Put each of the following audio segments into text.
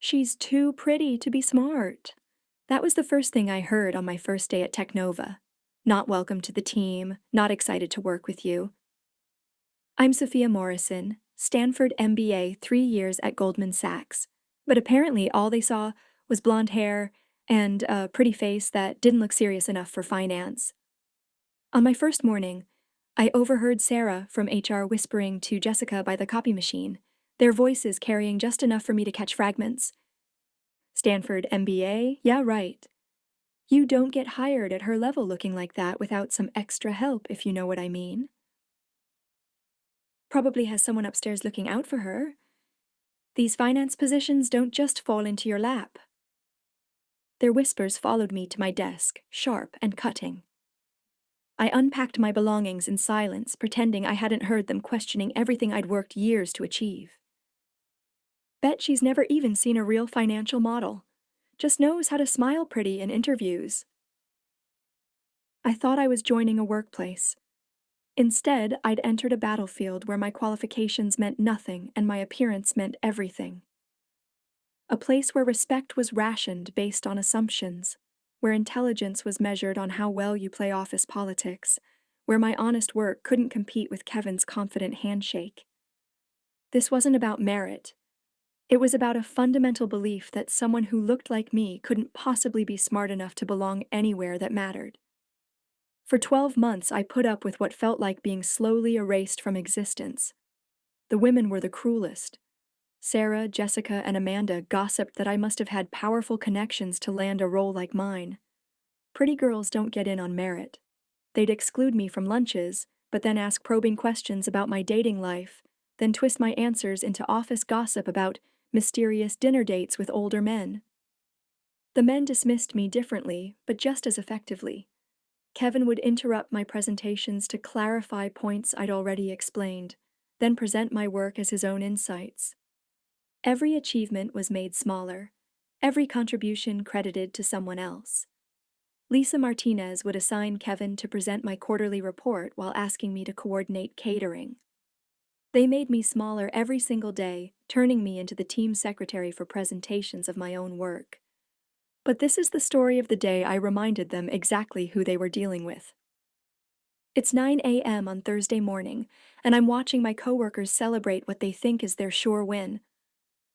She's too pretty to be smart. That was the first thing I heard on my first day at Technova. Not welcome to the team, not excited to work with you. I'm Sophia Morrison, Stanford MBA, 3 years at Goldman Sachs. But apparently all they saw was blonde hair and a pretty face that didn't look serious enough for finance. On my first morning, I overheard Sarah from HR whispering to Jessica by the copy machine, their voices carrying just enough for me to catch fragments. Stanford MBA? Yeah, right. You don't get hired at her level looking like that without some extra help, if you know what I mean. Probably has someone upstairs looking out for her. These finance positions don't just fall into your lap. Their whispers followed me to my desk, sharp and cutting. I unpacked my belongings in silence, pretending I hadn't heard them questioning everything I'd worked years to achieve. Bet she's never even seen a real financial model. Just knows how to smile pretty in interviews. I thought I was joining a workplace. Instead, I'd entered a battlefield where my qualifications meant nothing and my appearance meant everything. A place where respect was rationed based on assumptions, where intelligence was measured on how well you play office politics, where my honest work couldn't compete with Kevin's confident handshake. This wasn't about merit. It was about a fundamental belief that someone who looked like me couldn't possibly be smart enough to belong anywhere that mattered. For 12 months, I put up with what felt like being slowly erased from existence. The women were the cruelest. Sarah, Jessica, and Amanda gossiped that I must have had powerful connections to land a role like mine. Pretty girls don't get in on merit. They'd exclude me from lunches, but then ask probing questions about my dating life, then twist my answers into office gossip about mysterious dinner dates with older men. The men dismissed me differently, but just as effectively. Kevin would interrupt my presentations to clarify points I'd already explained, then present my work as his own insights. Every achievement was made smaller, every contribution credited to someone else. Lisa Martinez would assign Kevin to present my quarterly report while asking me to coordinate catering. They made me smaller every single day, turning me into the team secretary for presentations of my own work. But this is the story of the day I reminded them exactly who they were dealing with. It's 9 a.m. on Thursday morning, and I'm watching my coworkers celebrate what they think is their sure win.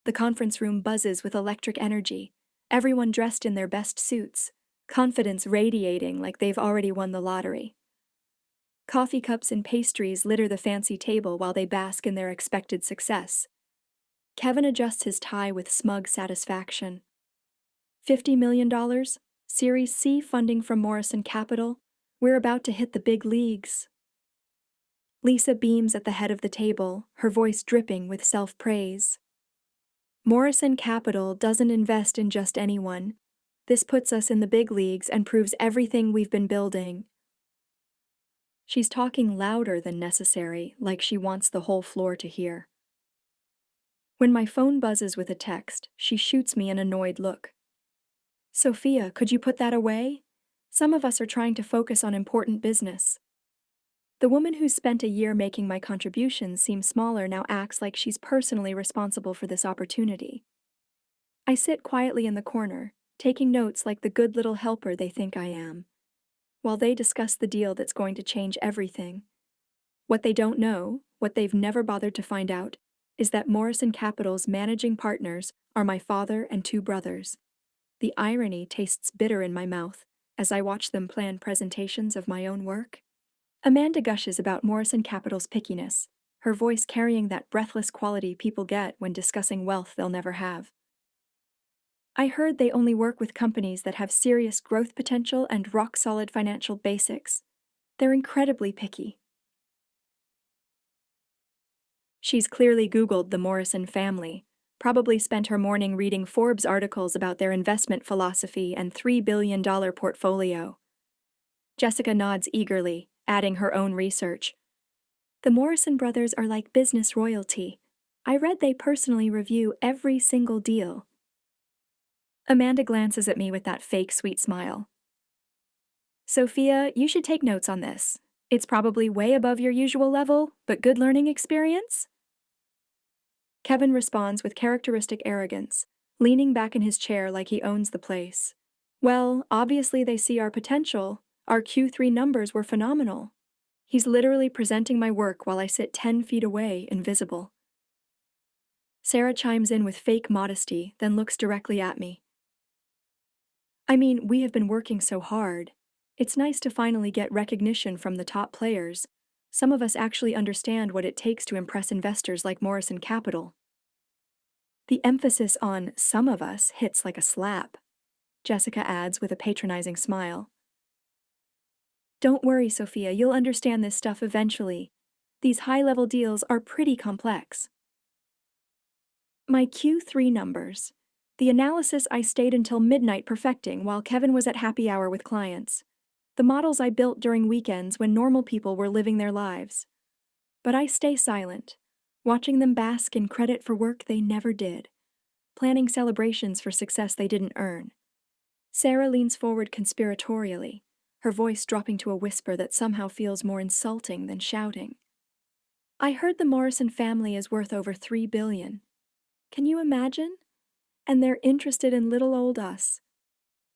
The conference room buzzes with electric energy, everyone dressed in their best suits, confidence radiating like they've already won the lottery. Coffee cups and pastries litter the fancy table while they bask in their expected success. Kevin adjusts his tie with smug satisfaction. $50 million? Series C funding from Morrison Capital? We're about to hit the big leagues. Lisa beams at the head of the table, her voice dripping with self-praise. Morrison Capital doesn't invest in just anyone. This puts us in the big leagues and proves everything we've been building. She's talking louder than necessary, like she wants the whole floor to hear. When my phone buzzes with a text, she shoots me an annoyed look. Sophia, could you put that away? Some of us are trying to focus on important business. The woman who spent a year making my contributions seem smaller now acts like she's personally responsible for this opportunity. I sit quietly in the corner, taking notes like the good little helper they think I am, while they discuss the deal that's going to change everything. What they don't know, what they've never bothered to find out, is that Morrison Capital's managing partners are my father and 2 brothers. The irony tastes bitter in my mouth as I watch them plan presentations of my own work. Amanda gushes about Morrison Capital's pickiness, her voice carrying that breathless quality people get when discussing wealth they'll never have. I heard they only work with companies that have serious growth potential and rock-solid financial basics. They're incredibly picky. She's clearly Googled the Morrison family, probably spent her morning reading Forbes articles about their investment philosophy and $3 billion portfolio. Jessica nods eagerly, adding her own research. The Morrison brothers are like business royalty. I read they personally review every single deal. Amanda glances at me with that fake sweet smile. Sophia, you should take notes on this. It's probably way above your usual level, but good learning experience? Kevin responds with characteristic arrogance, leaning back in his chair like he owns the place. Well, obviously they see our potential. Our Q3 numbers were phenomenal. He's literally presenting my work while I sit 10 feet away, invisible. Sarah chimes in with fake modesty, then looks directly at me. I mean, we have been working so hard. It's nice to finally get recognition from the top players. Some of us actually understand what it takes to impress investors like Morrison Capital. The emphasis on some of us hits like a slap, Jessica adds with a patronizing smile. Don't worry, Sophia, you'll understand this stuff eventually. These high-level deals are pretty complex. My Q3 numbers. The analysis I stayed until midnight perfecting while Kevin was at happy hour with clients. The models I built during weekends when normal people were living their lives. But I stay silent, watching them bask in credit for work they never did, planning celebrations for success they didn't earn. Sarah leans forward conspiratorially, her voice dropping to a whisper that somehow feels more insulting than shouting. I heard the Morrison family is worth over $3 billion. Can you imagine? And they're interested in little old us.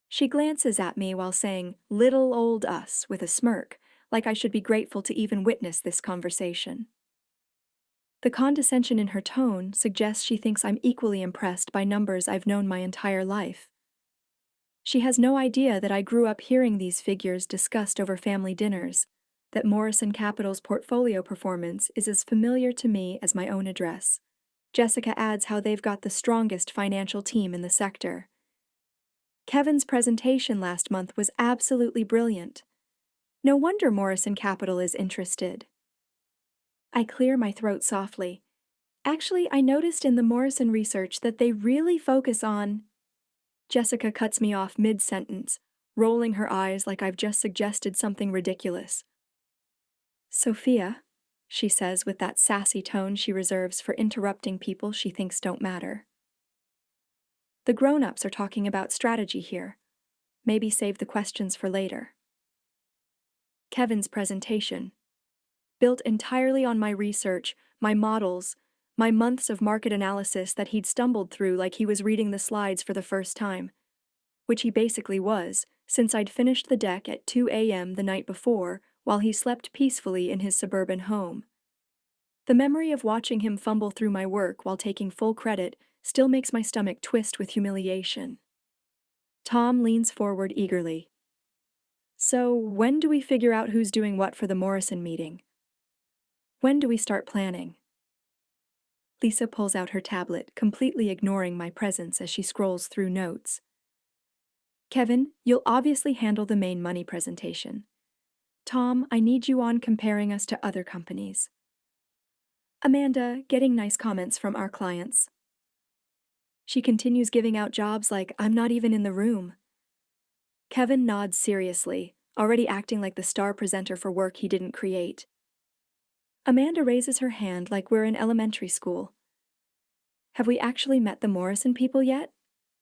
She glances at me while saying, little old us, with a smirk, like I should be grateful to even witness this conversation. The condescension in her tone suggests she thinks I'm equally impressed by numbers I've known my entire life. She has no idea that I grew up hearing these figures discussed over family dinners, that Morrison Capital's portfolio performance is as familiar to me as my own address. Jessica adds how they've got the strongest financial team in the sector. Kevin's presentation last month was absolutely brilliant. No wonder Morrison Capital is interested. I clear my throat softly. Actually, I noticed in the Morrison research that they really focus on… Jessica cuts me off mid-sentence, rolling her eyes like I've just suggested something ridiculous. Sophia, she says with that sassy tone she reserves for interrupting people she thinks don't matter. The grown-ups are talking about strategy here. Maybe save the questions for later. Kevin's presentation. Built entirely on my research, my models, my months of market analysis that he'd stumbled through like he was reading the slides for the first time. Which he basically was, since I'd finished the deck at 2 a.m. the night before while he slept peacefully in his suburban home. The memory of watching him fumble through my work while taking full credit still makes my stomach twist with humiliation. Tom leans forward eagerly. So, when do we figure out who's doing what for the Morrison meeting? When do we start planning? Lisa pulls out her tablet, completely ignoring my presence as she scrolls through notes. Kevin, you'll obviously handle the main money presentation. Tom, I need you on comparing us to other companies. Amanda, getting nice comments from our clients. She continues giving out jobs like I'm not even in the room. Kevin nods seriously, already acting like the star presenter for work he didn't create. Amanda raises her hand like we're in elementary school. Have we actually met the Morrison people yet?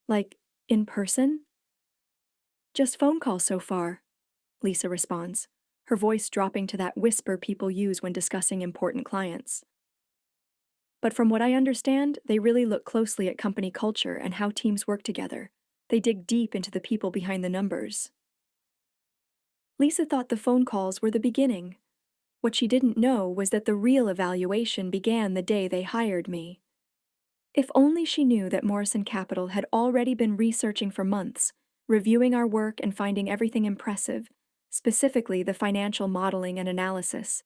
Like, in person? Just phone calls so far, Lisa responds, her voice dropping to that whisper people use when discussing important clients. But from what I understand, they really look closely at company culture and how teams work together. They dig deep into the people behind the numbers. Lisa thought the phone calls were the beginning. What she didn't know was that the real evaluation began the day they hired me. If only she knew that Morrison Capital had already been researching for months, reviewing our work and finding everything impressive, specifically the financial modeling and analysis.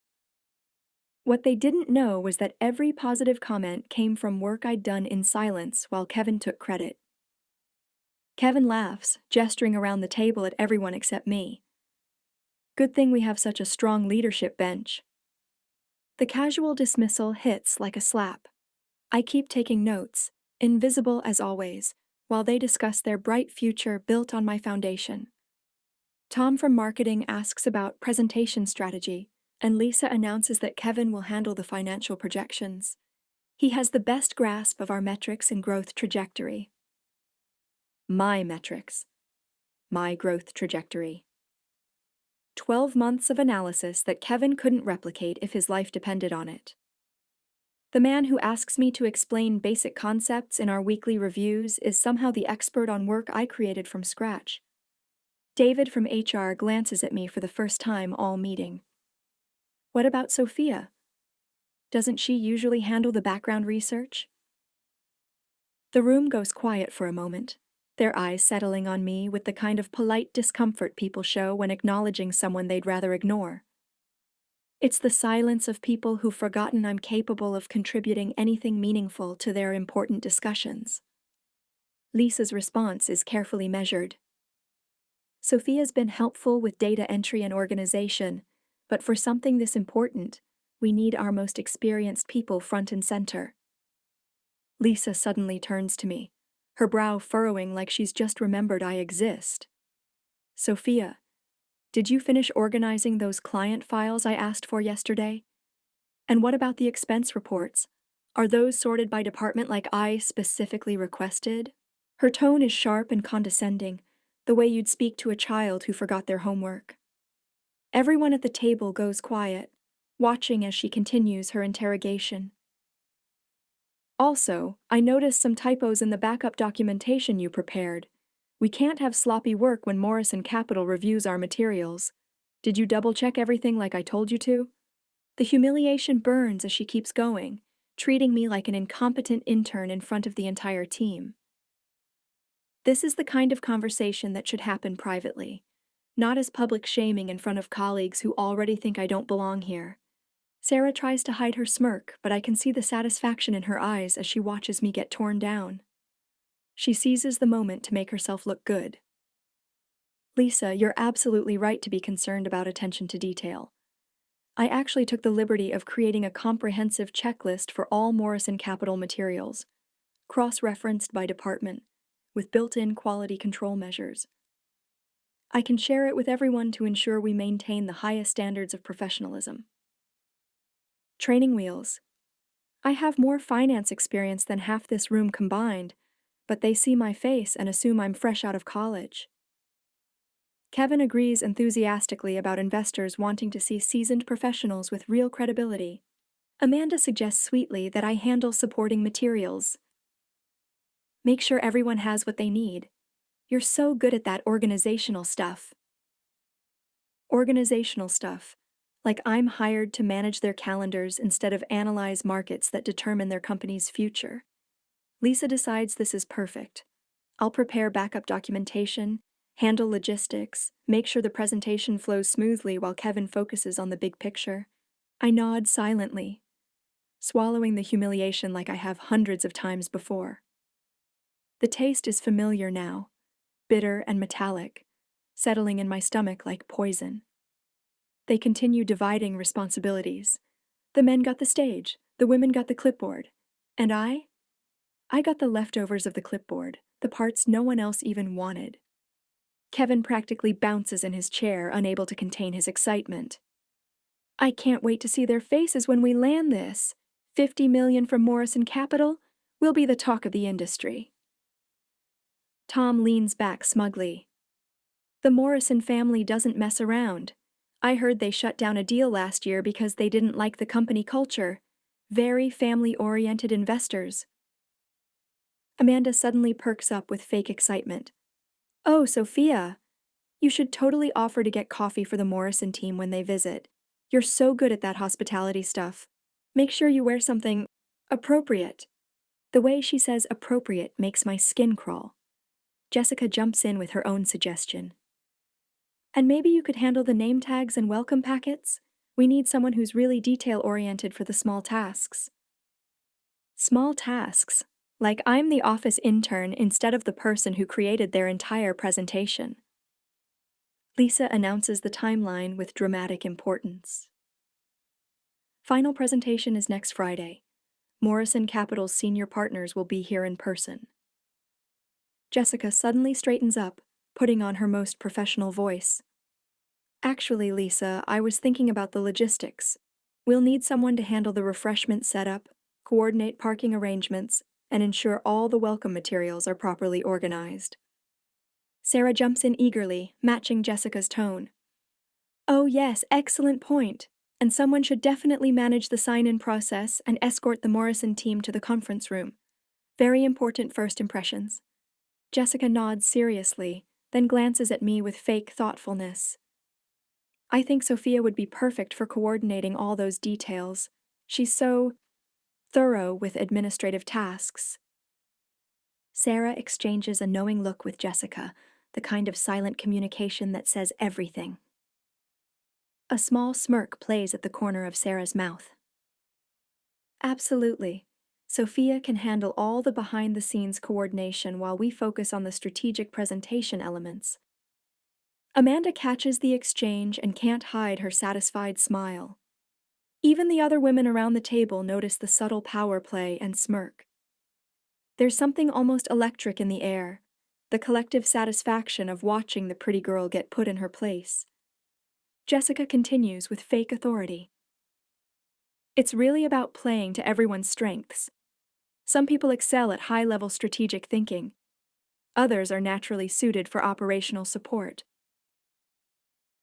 What they didn't know was that every positive comment came from work I'd done in silence while Kevin took credit. Kevin laughs, gesturing around the table at everyone except me. Good thing we have such a strong leadership bench. The casual dismissal hits like a slap. I keep taking notes, invisible as always, while they discuss their bright future built on my foundation. Tom from marketing asks about presentation strategy, and Lisa announces that Kevin will handle the financial projections. He has the best grasp of our metrics and growth trajectory. My metrics. My growth trajectory. 12 months of analysis that Kevin couldn't replicate if his life depended on it. The man who asks me to explain basic concepts in our weekly reviews is somehow the expert on work I created from scratch. David from HR glances at me for the first time all meeting. What about Sophia? Doesn't she usually handle the background research? The room goes quiet for a moment, their eyes settling on me with the kind of polite discomfort people show when acknowledging someone they'd rather ignore. It's the silence of people who've forgotten I'm capable of contributing anything meaningful to their important discussions. Lisa's response is carefully measured. Sophia's been helpful with data entry and organization, but for something this important, we need our most experienced people front and center. Lisa suddenly turns to me, her brow furrowing like she's just remembered I exist. Sophia, did you finish organizing those client files I asked for yesterday? And what about the expense reports? Are those sorted by department like I specifically requested? Her tone is sharp and condescending, the way you'd speak to a child who forgot their homework. Everyone at the table goes quiet, watching as she continues her interrogation. Also, I noticed some typos in the backup documentation you prepared. We can't have sloppy work when Morrison Capital reviews our materials. Did you double-check everything like I told you to? The humiliation burns as she keeps going, treating me like an incompetent intern in front of the entire team. This is the kind of conversation that should happen privately, not as public shaming in front of colleagues who already think I don't belong here. Sarah tries to hide her smirk, but I can see the satisfaction in her eyes as she watches me get torn down. She seizes the moment to make herself look good. Lisa, you're absolutely right to be concerned about attention to detail. I actually took the liberty of creating a comprehensive checklist for all Morrison Capital materials, cross-referenced by department, with built-in quality control measures. I can share it with everyone to ensure we maintain the highest standards of professionalism. Training wheels. I have more finance experience than half this room combined, but they see my face and assume I'm fresh out of college. Kevin agrees enthusiastically about investors wanting to see seasoned professionals with real credibility. Amanda suggests sweetly that I handle supporting materials. Make sure everyone has what they need. You're so good at that organizational stuff. Organizational stuff. Like I'm hired to manage their calendars instead of analyze markets that determine their company's future. Lisa decides this is perfect. I'll prepare backup documentation, handle logistics, make sure the presentation flows smoothly while Kevin focuses on the big picture. I nod silently, swallowing the humiliation like I have hundreds of times before. The taste is familiar now, bitter and metallic, settling in my stomach like poison. They continue dividing responsibilities. The men got the stage, the women got the clipboard, and I got the leftovers of the clipboard, the parts no one else even wanted. Kevin practically bounces in his chair, unable to contain his excitement. I can't wait to see their faces when we land this. $50 million from Morrison Capital will be the talk of the industry. Tom leans back smugly. The Morrison family doesn't mess around. I heard they shut down a deal last year because they didn't like the company culture. Very family-oriented investors. Amanda suddenly perks up with fake excitement. Oh, Sophia, you should totally offer to get coffee for the Morrison team when they visit. You're so good at that hospitality stuff. Make sure you wear something appropriate. The way she says appropriate makes my skin crawl. Jessica jumps in with her own suggestion. And maybe you could handle the name tags and welcome packets? We need someone who's really detail-oriented for the small tasks. Small tasks? Like I'm the office intern instead of the person who created their entire presentation. Lisa announces the timeline with dramatic importance. Final presentation is next Friday. Morrison Capital's senior partners will be here in person. Jessica suddenly straightens up, putting on her most professional voice. Actually, Lisa, I was thinking about the logistics. We'll need someone to handle the refreshment setup, coordinate parking arrangements, and ensure all the welcome materials are properly organized. Sarah jumps in eagerly, matching Jessica's tone. Oh yes, excellent point. And someone should definitely manage the sign-in process and escort the Morrison team to the conference room. Very important first impressions. Jessica nods seriously, then glances at me with fake thoughtfulness. I think Sophia would be perfect for coordinating all those details. She's so thorough with administrative tasks. Sarah exchanges a knowing look with Jessica, the kind of silent communication that says everything. A small smirk plays at the corner of Sarah's mouth. Absolutely. Sophia can handle all the behind-the-scenes coordination while we focus on the strategic presentation elements. Amanda catches the exchange and can't hide her satisfied smile. Even the other women around the table notice the subtle power play and smirk. There's something almost electric in the air, the collective satisfaction of watching the pretty girl get put in her place. Jessica continues with fake authority. It's really about playing to everyone's strengths. Some people excel at high-level strategic thinking. Others are naturally suited for operational support.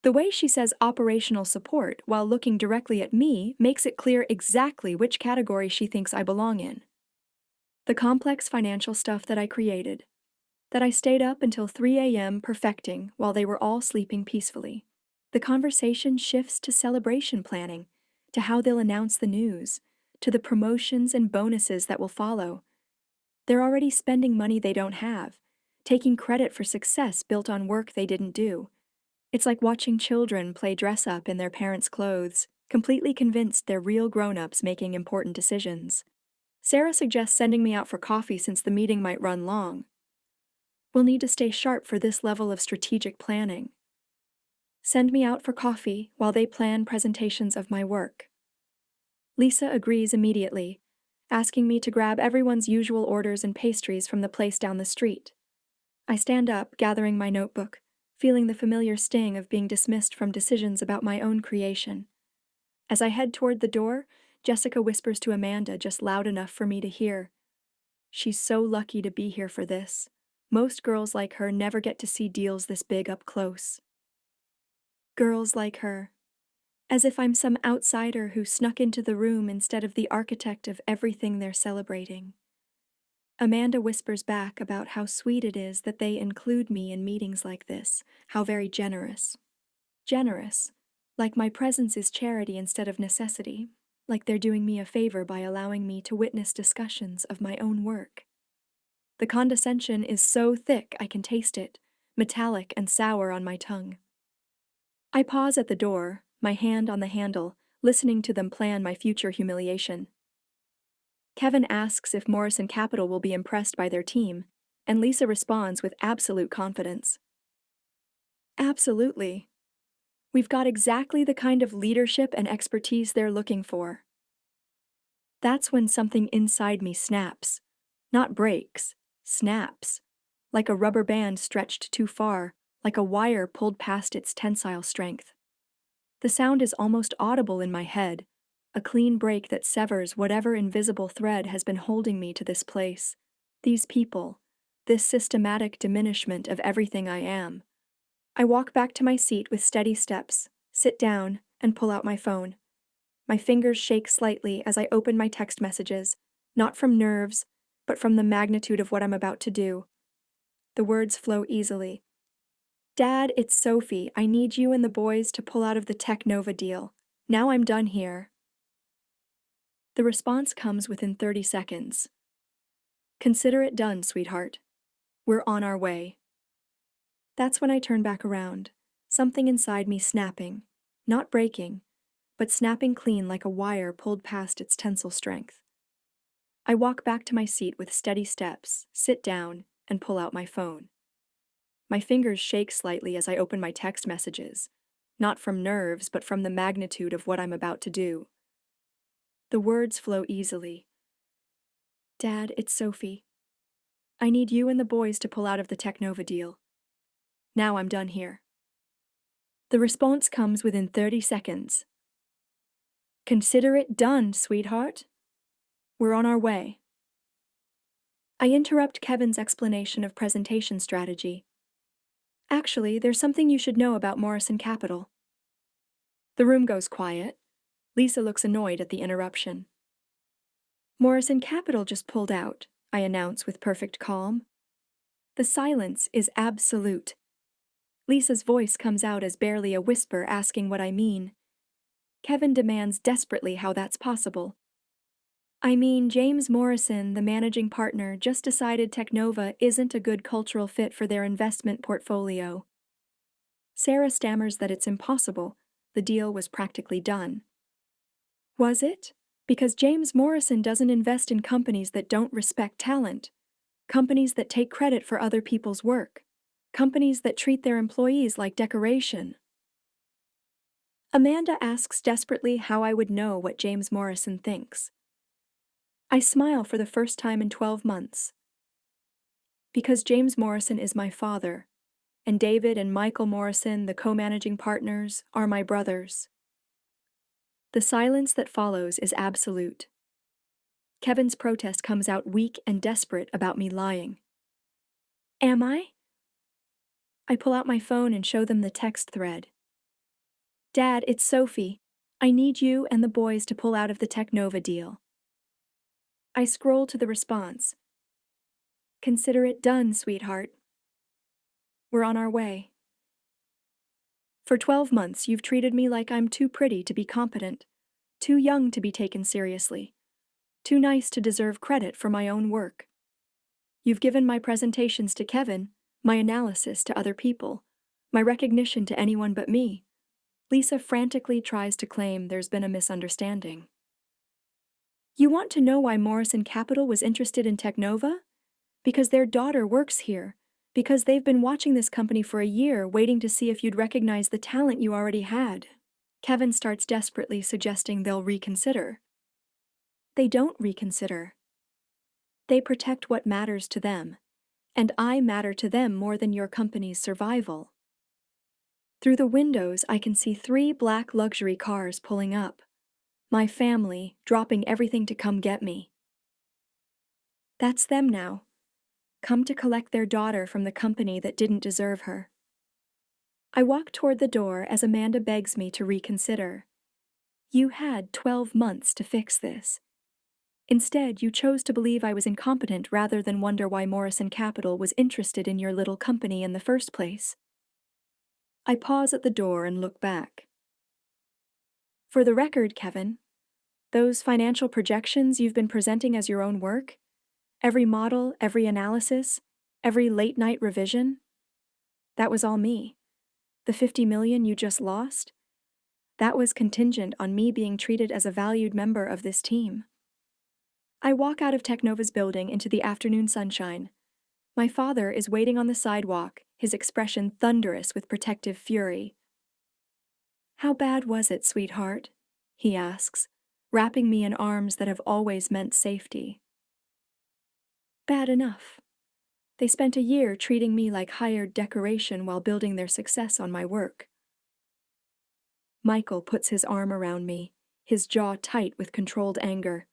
The way she says operational support while looking directly at me makes it clear exactly which category she thinks I belong in. The complex financial stuff that I created, that I stayed up until 3 a.m. perfecting while they were all sleeping peacefully. The conversation shifts to celebration planning, to how they'll announce the news, to the promotions and bonuses that will follow. They're already spending money they don't have, taking credit for success built on work they didn't do. It's like watching children play dress-up in their parents' clothes, completely convinced they're real grown-ups making important decisions. Sarah suggests sending me out for coffee since the meeting might run long. We'll need to stay sharp for this level of strategic planning. Send me out for coffee while they plan presentations of my work. Lisa agrees immediately, asking me to grab everyone's usual orders and pastries from the place down the street. I stand up, gathering my notebook, feeling the familiar sting of being dismissed from decisions about my own creation. As I head toward the door, Jessica whispers to Amanda just loud enough for me to hear. She's so lucky to be here for this. Most girls like her never get to see deals this big up close. Girls like her. As if I'm some outsider who snuck into the room instead of the architect of everything they're celebrating. Amanda whispers back about how sweet it is that they include me in meetings like this, how very generous. Generous, like my presence is charity instead of necessity, like they're doing me a favor by allowing me to witness discussions of my own work. The condescension is so thick I can taste it, metallic and sour on my tongue. I pause at the door, my hand on the handle, listening to them plan my future humiliation. Kevin asks if Morrison Capital will be impressed by their team, and Lisa responds with absolute confidence. Absolutely. We've got exactly the kind of leadership and expertise they're looking for. That's when something inside me snaps. Not breaks, snaps. Like a rubber band stretched too far, like a wire pulled past its tensile strength. The sound is almost audible in my head, a clean break that severs whatever invisible thread has been holding me to this place, these people, this systematic diminishment of everything I am. I walk back to my seat with steady steps, sit down, and pull out my phone. My fingers shake slightly as I open my text messages, not from nerves, but from the magnitude of what I'm about to do. The words flow easily. Dad, it's Sophie. I need you and the boys to pull out of the Technova deal. Now I'm done here. The response comes within 30 seconds. Consider it done, sweetheart. We're on our way. That's when I turn back around, something inside me snapping, not breaking, but snapping clean like a wire pulled past its tensile strength. I walk back to my seat with steady steps, sit down, and pull out my phone. My fingers shake slightly as I open my text messages, not from nerves but from the magnitude of what I'm about to do. The words flow easily. Dad, it's Sophie. I need you and the boys to pull out of the Technova deal. Now I'm done here. The response comes within 30 seconds. Consider it done, sweetheart. We're on our way. I interrupt Kevin's explanation of presentation strategy. Actually, there's something you should know about Morrison Capital. The room goes quiet. Lisa looks annoyed at the interruption. Morrison Capital just pulled out, I announce with perfect calm. The silence is absolute. Lisa's voice comes out as barely a whisper asking what I mean. Kevin demands desperately how that's possible. I mean, James Morrison, the managing partner, just decided Technova isn't a good cultural fit for their investment portfolio. Sarah stammers that it's impossible. The deal was practically done. Was it? Because James Morrison doesn't invest in companies that don't respect talent, companies that take credit for other people's work, companies that treat their employees like decoration. Amanda asks desperately how I would know what James Morrison thinks. I smile for the first time in 12 months. Because James Morrison is my father, and David and Michael Morrison, the co-managing partners, are my brothers. The silence that follows is absolute. Kevin's protest comes out weak and desperate about me lying. Am I? I pull out my phone and show them the text thread. Dad, it's Sophie. I need you and the boys to pull out of the Technova deal. I scroll to the response. Consider it done, sweetheart. We're on our way. For 12 months, you've treated me like I'm too pretty to be competent, too young to be taken seriously, too nice to deserve credit for my own work. You've given my presentations to Kevin, my analysis to other people, my recognition to anyone but me. Lisa frantically tries to claim there's been a misunderstanding. You want to know why Morrison Capital was interested in Technova? Because their daughter works here, because they've been watching this company for a year, waiting to see if you'd recognize the talent you already had. Kevin starts desperately suggesting they'll reconsider. They don't reconsider. They protect what matters to them, and I matter to them more than your company's survival. Through the windows, I can see 3 black luxury cars pulling up. My family dropping everything to come get me. That's them now. Come to collect their daughter from the company that didn't deserve her. I walk toward the door as Amanda begs me to reconsider. You had 12 months to fix this. Instead, you chose to believe I was incompetent rather than wonder why Morrison Capital was interested in your little company in the first place. I pause at the door and look back. For the record, Kevin, those financial projections you've been presenting as your own work, every model, every analysis, every late-night revision, that was all me. The $50 million you just lost, that was contingent on me being treated as a valued member of this team. I walk out of Technova's building into the afternoon sunshine. My father is waiting on the sidewalk, his expression thunderous with protective fury. How bad was it, sweetheart? He asks, wrapping me in arms that have always meant safety. Bad enough. They spent a year treating me like hired decoration while building their success on my work. Michael puts his arm around me, his jaw tight with controlled anger.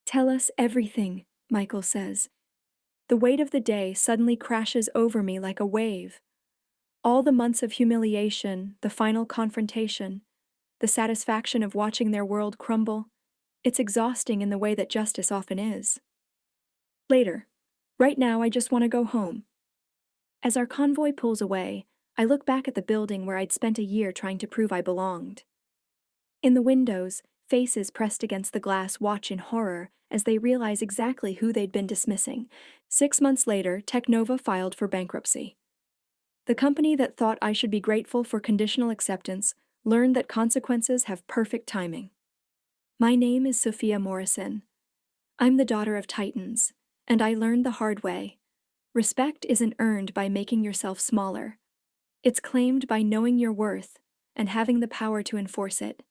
Tell us everything, Michael says. The weight of the day suddenly crashes over me like a wave. All the months of humiliation, the final confrontation, the satisfaction of watching their world crumble, it's exhausting in the way that justice often is. Later. Right now, I just want to go home. As our convoy pulls away, I look back at the building where I'd spent a year trying to prove I belonged. In the windows, faces pressed against the glass watch in horror as they realize exactly who they'd been dismissing. 6 months later, Technova filed for bankruptcy. The company that thought I should be grateful for conditional acceptance learned that consequences have perfect timing. My name is Sophia Morrison. I'm the daughter of Titans, and I learned the hard way. Respect isn't earned by making yourself smaller. It's claimed by knowing your worth and having the power to enforce it.